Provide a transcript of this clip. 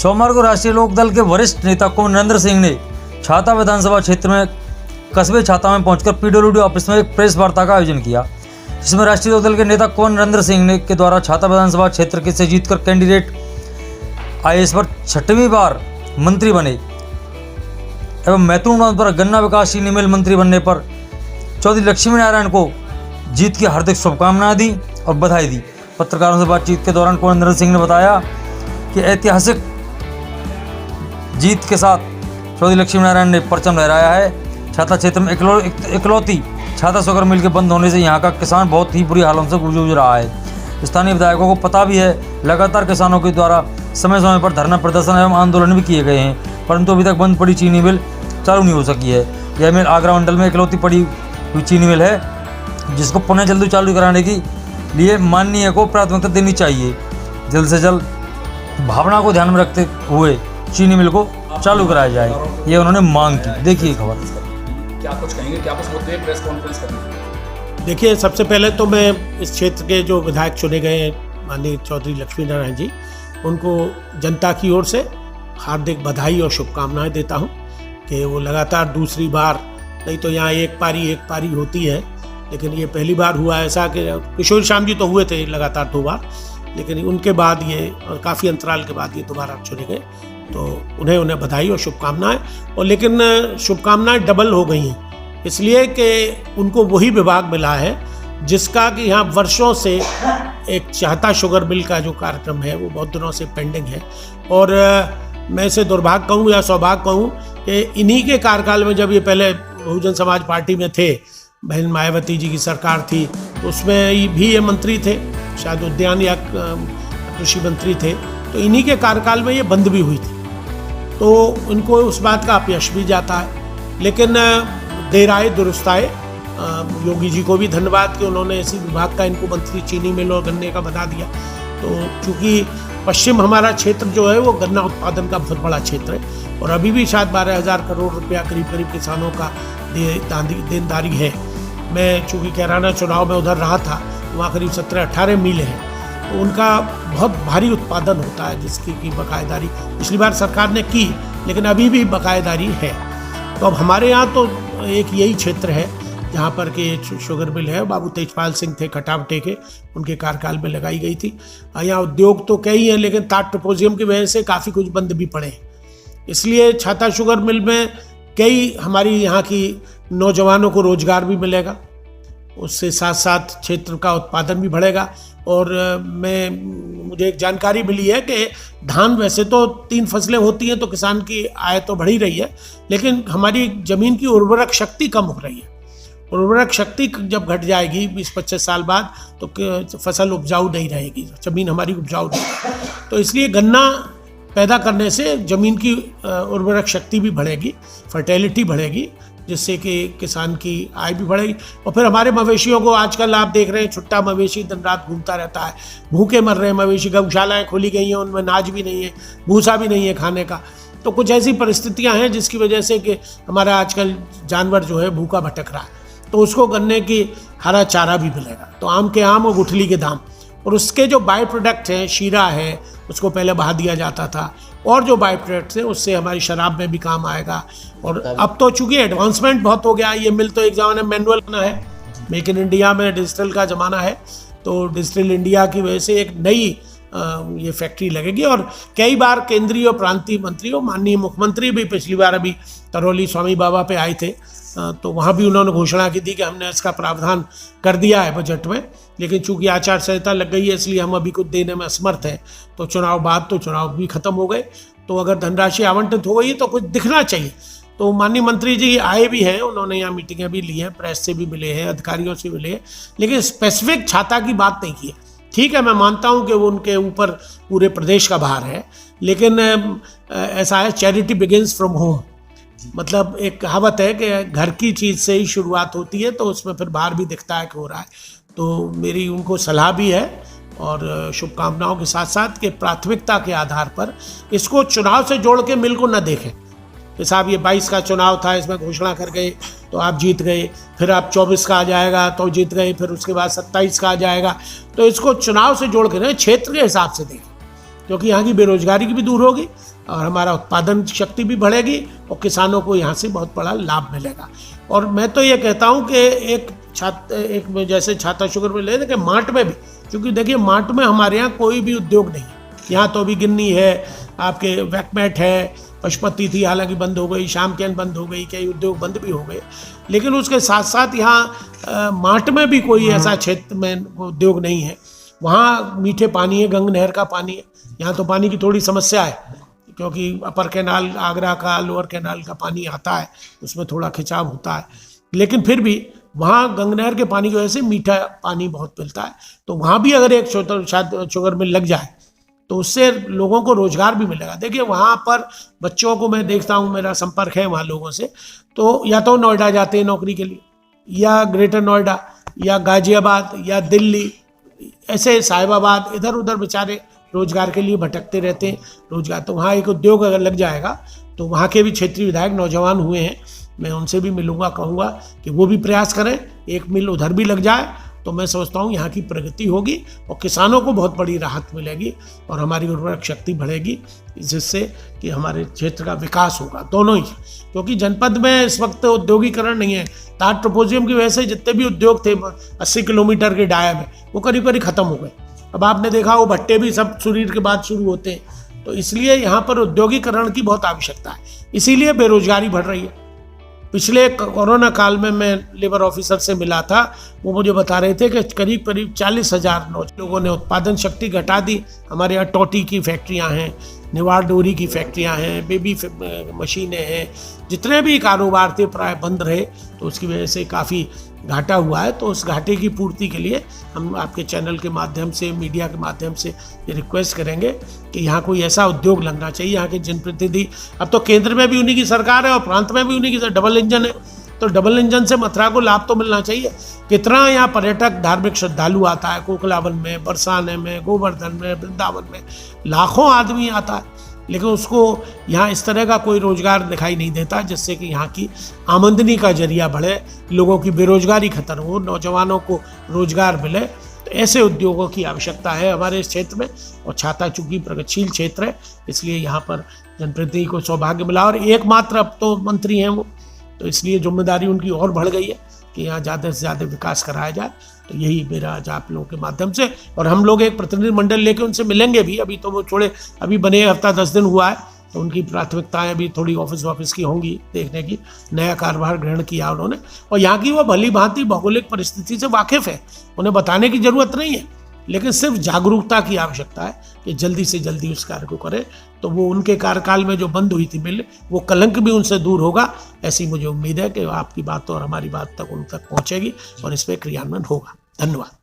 सोमवार को राष्ट्रीय लोकदल के वरिष्ठ नेता कुंवर नरेंद्र सिंह ने छाता विधानसभा क्षेत्र में कस्बे छाता में पहुंचकर पीडब्ल्यूडी ऑफिस में एक प्रेस वार्ता का आयोजन किया, जिसमें राष्ट्रीय लोकदल के नेता कुंवर नरेंद्र सिंह ने के द्वारा छाता विधानसभा क्षेत्र से जीतकर कैंडिडेट आईएएस पर 6वीं बार मंत्री बने एवं मैथुन पर गन्ना विकास चीनी मिल मंत्री बनने पर चौधरी लक्ष्मी नारायण को जीत की हार्दिक शुभकामनाएं दी और बधाई दी। पत्रकारों से बातचीत के दौरान कुंवर नरेंद्र सिंह ने बताया कि ऐतिहासिक जीत के साथ चौधरी लक्ष्मी नारायण ने परचम लहराया है। छाता क्षेत्र में इकलौती छाता शुगर मिल के बंद होने से यहाँ का किसान बहुत ही बुरी हालों से जूझ रहा है। स्थानीय विधायकों को पता भी है, लगातार किसानों के द्वारा समय समय पर धरना प्रदर्शन एवं आंदोलन भी किए गए हैं, परंतु अभी तक बंद पड़ी चीनी मिल चालू नहीं हो सकी है। यह मिल आगरा मंडल में इकलौती पड़ी हुई चीनी मिल है, जिसको पुनः जल्दी चालू कराने के लिए माननीय को प्राथमिकता देनी चाहिए। जल्द से जल्द भावना को ध्यान में रखते हुए चीनी मिल को चालू कराया जाए, ये उन्होंने मांग की। देखिए खबर। क्या कुछ कहेंगे, क्या कुछ मुद्दे प्रेस कॉन्फ्रेंस करनी? देखिए, सबसे पहले तो मैं इस क्षेत्र के जो विधायक चुने गए हैं माननीय चौधरी लक्ष्मी नारायण जी, उनको जनता की ओर से हार्दिक बधाई और शुभकामनाएं देता हूं कि वो लगातार दूसरी बार, नहीं तो यहाँ एक पारी होती है, लेकिन ये पहली बार हुआ ऐसा कि किशोर श्याम जी तो हुए थे लगातार 2 बार, लेकिन उनके बाद ये और काफ़ी अंतराल के बाद ये दोबारा चुने गए, तो उन्हें बधाई और शुभकामनाएं। और लेकिन शुभकामनाएं डबल हो गई हैं, इसलिए कि उनको वही विभाग मिला है जिसका कि यहाँ वर्षों से एक छाता शुगर मिल का जो कार्यक्रम है वो बहुत दिनों से पेंडिंग है। और मैं इसे दुर्भाग्य कहूँ या सौभाग्य कहूँ कि इन्हीं के कार्यकाल में, जब ये पहले बहुजन समाज पार्टी में थे, बहन मायावती जी की सरकार थी, तो उसमें भी ये मंत्री थे, शायद उद्यान या कृषि मंत्री थे, तो इन्हीं के कार्यकाल में ये बंद भी हुई थी, तो उनको उस बात का अपयश भी जाता है। लेकिन देर आए दुरुस्त आए। योगी जी को भी धन्यवाद कि उन्होंने इसी विभाग का इनको मंत्री चीनी मिल और गन्ने का बना दिया। तो चूँकि पश्चिम हमारा क्षेत्र जो है वो गन्ना उत्पादन का बहुत बड़ा क्षेत्र है और अभी भी शायद 12,000 करोड़ रुपया करीब किसानों का देनदारी है। मैं चूँकि कैराना चुनाव में उधर रहा था, वहाँ करीब 17-18 मिल हैं, तो उनका बहुत भारी उत्पादन होता है, जिसकी की बकायेदारी पिछली बार सरकार ने की, लेकिन अभी भी बकायेदारी है। तो अब हमारे यहाँ तो एक यही क्षेत्र है जहाँ पर कि शुगर मिल है। बाबू तेजपाल सिंह थे खटावटे के, उनके कार्यकाल में लगाई गई थी। यहाँ उद्योग तो कई हैं, लेकिन टाट ट्रोपोजियम की वजह से काफ़ी कुछ बंद भी पड़े हैं। इसलिए छाता शुगर मिल में कई हमारी यहाँ की नौजवानों को रोजगार भी मिलेगा, उससे साथ साथ क्षेत्र का उत्पादन भी बढ़ेगा। और मुझे एक जानकारी मिली है कि धान, वैसे तो 3 फसलें होती हैं तो किसान की आय तो बढ़ ही रही है, लेकिन हमारी ज़मीन की उर्वरक शक्ति कम हो रही है। उर्वरक शक्ति जब घट जाएगी 20-25 साल बाद, तो फसल उपजाऊ नहीं रहेगी, ज़मीन हमारी उपजाऊ नहीं। तो इसलिए गन्ना पैदा करने से ज़मीन की उर्वरक शक्ति भी बढ़ेगी, फर्टिलिटी बढ़ेगी, जिससे कि किसान की आय भी बढ़ेगी। और फिर हमारे मवेशियों को, आजकल आप देख रहे हैं छुट्टा मवेशी दिन रात घूमता रहता है, भूखे मर रहे हैं मवेशी। गौशालाएँ खोली गई हैं, उनमें अनाज भी नहीं है, भूसा भी नहीं है खाने का। तो कुछ ऐसी परिस्थितियां हैं जिसकी वजह से कि हमारा आजकल जानवर जो है भूखा भटक रहा है, तो उसको गन्ने की हरा चारा भी मिलेगा। तो आम के आम और गुठली के दाम, और उसके जो बाई प्रोडक्ट हैं, शीरा है, उसको पहले बहा दिया जाता था, और जो बाई प्रोडक्ट्स हैं उससे हमारी शराब में भी काम आएगा। और अब तो चूंकि एडवांसमेंट बहुत हो गया, ये मिल तो एक ज़माने मैनुअल ना है, मेक इन इंडिया में डिजिटल का ज़माना है, तो डिजिटल इंडिया की वजह से एक नई ये फैक्ट्री लगेगी। और कई बार केंद्रीय और प्रांतीय मंत्री और माननीय मुख्यमंत्री भी पिछली बार अभी करौली स्वामी बाबा पे आए थे, तो वहाँ भी उन्होंने घोषणा की थी कि हमने इसका प्रावधान कर दिया है बजट में, लेकिन चूंकि आचार संहिता लग गई है इसलिए हम अभी कुछ देने में असमर्थ हैं। तो चुनाव बाद तो चुनाव भी खत्म हो गए, तो अगर धनराशि आवंटित हो गई तो कुछ दिखना चाहिए। तो माननीय मंत्री जी आए भी हैं, उन्होंने यहाँ मीटिंगें भी ली हैं, प्रेस से भी मिले हैं, अधिकारियों से मिले हैं, लेकिन स्पेसिफिक छाता की बात नहीं की है। ठीक है, मैं मानता हूँ कि वो उनके ऊपर पूरे प्रदेश का भार है, लेकिन ऐसा है, चैरिटी बिगिंस फ्रॉम होम। मतलब एक कहावत है कि घर की चीज़ से ही शुरुआत होती है, तो उसमें फिर बाहर भी दिखता है कि हो रहा है। तो मेरी उनको सलाह भी है और शुभकामनाओं के साथ साथ कि प्राथमिकता के आधार पर इसको चुनाव से जोड़ के मिल को न देखें कि साहब ये 22 का चुनाव था, इसमें घोषणा कर गए तो आप जीत गए, फिर आप 24 का आ जाएगा तो जीत गए, फिर उसके बाद 27 का आ जाएगा। तो इसको चुनाव से जोड़ के ना क्षेत्र के हिसाब से देखें। क्योंकि यहाँ की बेरोजगारी भी दूर होगी और हमारा उत्पादन शक्ति भी बढ़ेगी और किसानों को यहाँ से बहुत बड़ा लाभ मिलेगा। और मैं तो ये कहता हूँ कि एक जैसे छाता शुगर में ले लें कि मार्ट में भी, क्योंकि देखिए मार्ट में हमारे यहाँ कोई भी उद्योग नहीं है। यहाँ तो अभी गिन्नी है, आपके वैकमेट है, पशुपति थी हालांकि बंद हो गई, शामकैन बंद हो गई, कई उद्योग बंद भी हो गए, लेकिन उसके साथ साथ यहाँ मार्ट में भी कोई ऐसा क्षेत्र में उद्योग नहीं है। वहाँ मीठे पानी है, गंग नहर का पानी है। यहाँ तो पानी की थोड़ी समस्या है क्योंकि अपर कैनाल आगरा का, लोअर कैनाल का पानी आता है, उसमें थोड़ा खिंचाव होता है, लेकिन फिर भी वहाँ गंग नहर के पानी की वजह से मीठा पानी बहुत मिलता है। तो वहाँ भी अगर एक शुगर मिल लग जाए तो उससे लोगों को रोजगार भी मिलेगा। देखिए वहाँ पर बच्चों को मैं देखता हूँ, मेरा संपर्क है वहाँ लोगों से, तो या तो नोएडा जाते हैं नौकरी के लिए, या ग्रेटर नोएडा, या गाजियाबाद, या दिल्ली, ऐसे साहिबाबाद, इधर उधर बेचारे रोजगार के लिए भटकते रहते हैं। रोजगार तो वहाँ एक उद्योग अगर लग जाएगा तो वहाँ के भी क्षेत्रीय विधायक नौजवान हुए हैं, मैं उनसे भी मिलूंगा, कहूँगा कि वो भी प्रयास करें, एक मिल उधर भी लग जाए तो मैं सोचता हूँ यहाँ की प्रगति होगी और किसानों को बहुत बड़ी राहत मिलेगी और हमारी उर्वरक शक्ति बढ़ेगी, जिससे कि हमारे क्षेत्र का विकास होगा, दोनों ही। क्योंकि जनपद में इस वक्त औद्योगिकरण नहीं है। टाट ट्रोपोजियम की वजह से जितने भी उद्योग थे 80 किलोमीटर के डाया में, वो करीब करीब खत्म हो गए। अब आपने देखा वो भट्टे भी सब सूर्य के बाद शुरू होते हैं। तो इसलिए यहाँ पर औद्योगिकरण की बहुत आवश्यकता है, इसीलिए बेरोजगारी बढ़ रही है। पिछले कोरोना काल में मैं लेबर ऑफिसर से मिला था, वो मुझे बता रहे थे कि करीब करीब 40,000 लोगों ने उत्पादन शक्ति घटा दी। हमारे यहाँ टोटी की फैक्ट्रियाँ हैं, निवाड़ डोरी की फैक्ट्रियाँ हैं, बेबी मशीनें हैं, जितने भी कारोबार थे प्राय बंद रहे, तो उसकी वजह से काफ़ी घाटा हुआ है। तो उस घाटे की पूर्ति के लिए हम आपके चैनल के माध्यम से, मीडिया के माध्यम से ये रिक्वेस्ट करेंगे कि यहाँ कोई ऐसा उद्योग लगना चाहिए। यहाँ के जनप्रतिनिधि, अब तो केंद्र में भी उन्हीं की सरकार है और प्रांत में भी उन्हीं की, डबल इंजन है, तो डबल इंजन से मथुरा को लाभ तो मिलना चाहिए। कितना यहाँ पर्यटक धार्मिक श्रद्धालु आता है, कोकलावन में, बरसाने में, गोवर्धन में, वृंदावन में लाखों आदमी आता है, लेकिन उसको यहाँ इस तरह का कोई रोजगार दिखाई नहीं देता जिससे कि यहाँ की आमदनी का जरिया बढ़े, लोगों की बेरोजगारी खत्म हो, नौजवानों को रोजगार मिले। तो ऐसे उद्योगों की आवश्यकता है हमारे इस क्षेत्र में, और छाता चूंकि प्रगतिशील क्षेत्र है इसलिए यहाँ पर जनप्रतिनिधि को सौभाग्य मिला और एकमात्र अब तो मंत्री हैं वो, तो इसलिए जिम्मेदारी उनकी और बढ़ गई है कि यहाँ ज़्यादा से ज़्यादा विकास कराया जाए। तो यही मेरा आज आप लोगों के माध्यम से, और हम लोग एक प्रतिनिधि मंडल लेके उनसे मिलेंगे भी। अभी तो वो थोड़े अभी बने हफ्ता 10 दिन हुआ है, तो उनकी प्राथमिकताएं भी थोड़ी ऑफिस की होंगी, देखने की, नया कार्यभार ग्रहण किया उन्होंने, और यहाँ की वो भली भांति भौगोलिक परिस्थिति से वाकिफ है, उन्हें बताने की जरूरत नहीं है, लेकिन सिर्फ जागरूकता की आवश्यकता है कि जल्दी से जल्दी उस कार्य को करें। तो वो उनके कार्यकाल में जो बंद हुई थी मिल, वो कलंक भी उनसे दूर होगा, ऐसी मुझे उम्मीद है कि आपकी बात और हमारी बात तक उन तक पहुँचेगी और इस पर क्रियान्वयन होगा। धन्यवाद।